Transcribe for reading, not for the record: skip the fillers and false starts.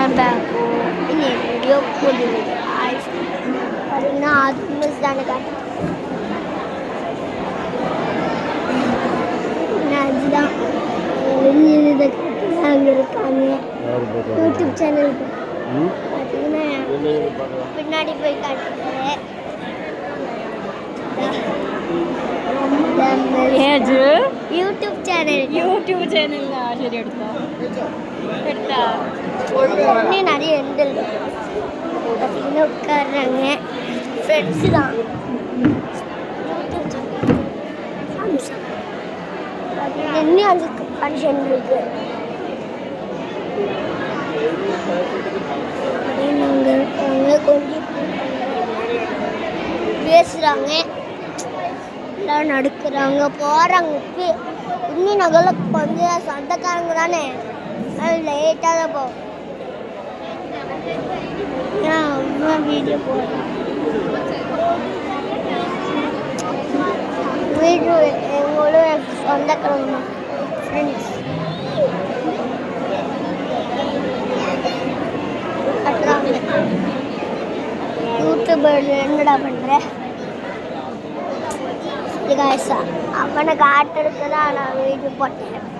welcome back இன்னைக்கு video போடுது பார்த்தீங்கன்னா ஆத்மஸ் தானே அதுதான் அங்கே இருக்காங்க யூடியூப் சேனல் பார்த்தீங்கன்னா பின்னாடி போய் காட்டுறேன் യൂട്യൂബ് ചാനൽ ശരി എടുത്താ ഇനി நிறைய ഉണ്ടല്ലോ பார்த்தீங்கன்னா உட்காடுறாங்க ஃப்ரெண்ட்ஸு தான் பார்த்தீங்கன்னா இன்னும் அங்கே ஃபங்க்ஷன் இருக்கு அவங்க கொஞ்சம் பேசுகிறாங்க எல்லாம் நடக்கிறாங்க போகிறாங்க இன்னும் நகல கொஞ்சம் சொந்தக்காரங்க தானே லேட்டாக தான் போகும் அம்மா வீடியோ போடுறேன் வீடியோ எங்களோட சொந்தக்காரங்க ஃப்ரெண்ட்ஸ் கட்டுறாங்க யூடியூபர் என்னடா பண்ணுற அவனை காட்டுறதுக்கு தான் நான் வீடியோ போட்டேன்